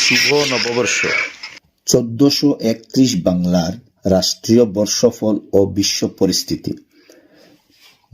শুভ নববর্ষ। 1431 বাংলার রাষ্ট্রীয় বর্ষফল ও বিশ্ব পরিস্থিতি।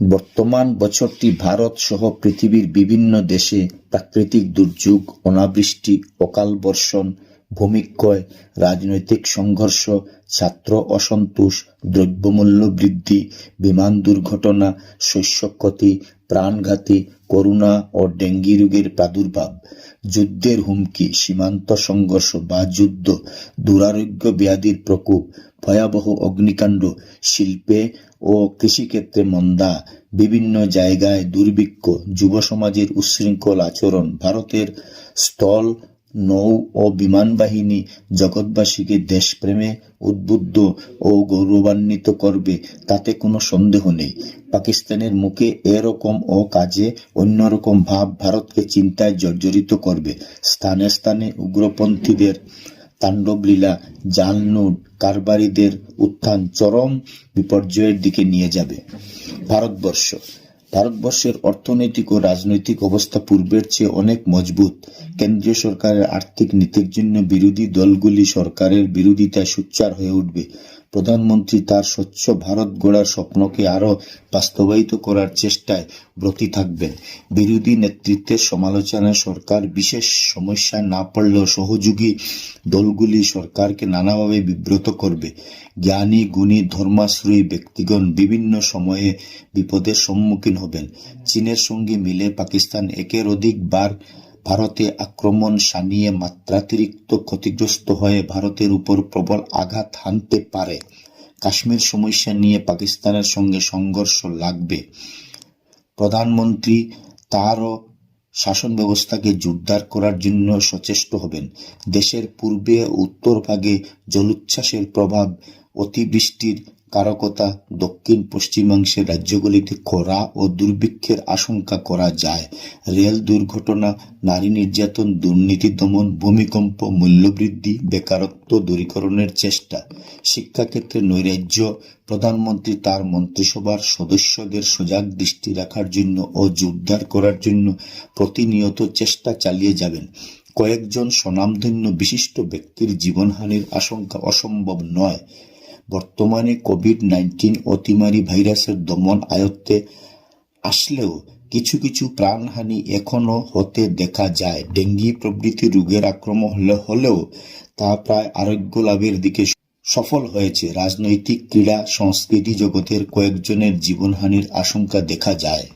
বর্তমান বছরটি ভারত সহ পৃথিবীর বিভিন্ন দেশে প্রাকৃতিক দুর্যোগ, অনাবৃষ্টি, অকাল বর্ষণ, ভূমিক্ষয়, রাজনৈতিক সংঘর্ষ, ছাত্র অসন্তোষ, দ্রব্যমূল্য বৃদ্ধি, বিমান দুর্ঘটনা, শস্য ক্ষতি, প্রাণঘাতী করোনা ও ডেঙ্গি রোগের প্রাদুর্ভাব, যুদ্ধের হুমকি, সীমান্ত সংঘর্ষ বা যুদ্ধ, দুরারোগ্য ব্যাধির প্রকোপ, ভয়াবহ অগ্নিকাণ্ড, শিল্পে ও কৃষিক্ষেত্রে মন্দা, বিভিন্ন জায়গায় দুর্ভিক্ষ, যুব সমাজের উচ্ছৃঙ্খল আচরণ, ভারতের স্থল, নৌ ও বিমান বাহিনী জগৎবাসীকে দেশপ্রেমে উদ্বুদ্ধ ও গৌরবান্বিত করবে, তাতে কোনো সন্দেহ নেই। পাকিস্তানের মুখে এরকম ও কাজে অন্যরকম ভাব ভারতকে চিন্তায় জর্জরিত করবে। স্থানে স্থানে উগ্রপন্থীদের তাণ্ডবলীলা, জাল নোট কারবারিদের উত্থান চরম বিপর্যয়ের দিকে নিয়ে যাবে। ভারতবর্ষের অর্থনৈতিক ও রাজনৈতিক অবস্থা পূর্বের চেয়ে অনেক মজবুত। কেন্দ্রীয় সরকারের আর্থিক নীতির জন্য বিরোধী দলগুলি সরকারের বিরোধিতায় সোচ্চার হয়ে উঠবে। প্রধানমন্ত্রী তার স্বচ্ছ ভারত গড়ার স্বপ্নকে আরও বাস্তবায়িত করার চেষ্টায় ব্রতী থাকবেন। বিরোধী নেতৃত্বের সমালোচনায় সরকার বিশেষ সমস্যায় না পড়লেও সহযোগী দলগুলি সরকারকে নানাভাবে বিব্রত করবে। জ্ঞানী গুণী ধর্মাশ্রয়ী ব্যক্তিগণ বিভিন্ন সময়ে বিপদের সম্মুখীন হবেন। চীনের সঙ্গে মিলে পাকিস্তান একের অধিক বার ভারতে আক্রমণ শানিয়ে মাত্রাতিরিক্ত ক্ষতিগ্রস্ত হয়ে ভারতের উপর প্রবল আঘাত হানতে পারে। কাশ্মীর সমস্যা নিয়ে পাকিস্তানের সঙ্গে সংঘর্ষ লাগবে। প্রধানমন্ত্রী তারও শাসন ব্যবস্থাকে জোরদার করার জন্য সচেষ্ট হবেন। দেশের পূর্বে ও উত্তর ভাগে জলোচ্ছ্বাসের প্রভাব, অতিবৃষ্টির কারকতা, দক্ষিণ পশ্চিমাংশের রাজ্যগুলিতে খরা ও দুর্ভিক্ষের আশঙ্কা করা যায়। রেল দুর্ঘটনা, নারী নির্যাতন, দুর্নীতি দমন, ভূমিকম্প, মূল্যবৃদ্ধি, বেকারত্ব দূরীকরণের চেষ্টা, শিক্ষাক্ষেত্রে নৈরাজ্য, প্রধানমন্ত্রী তার মন্ত্রিসভার সদস্যদের সজাগ দৃষ্টি রাখার জন্য ও জোরদার করার জন্য প্রতিনিয়ত চেষ্টা চালিয়ে যাবেন। কয়েকজন স্বনামধন্য বিশিষ্ট ব্যক্তির জীবনহানির আশঙ্কা অসম্ভব নয়। বর্তমানে কোভিড-19 অতিমারি ভাইরাসের দমন আয়ত্তে আসলেও কিছু কিছু প্রাণহানি এখনো হতে দেখা যায়। ডেঙ্গি প্রভৃতি রোগের আক্রমণ হলেও তা প্রায় আরোগ্য লাভের দিকে সফল হয়েছে। রাজনৈতিক, ক্রীড়া, সংস্কৃতি জগতের কয়েকজনের জীবনহানির আশঙ্কা দেখা যায়।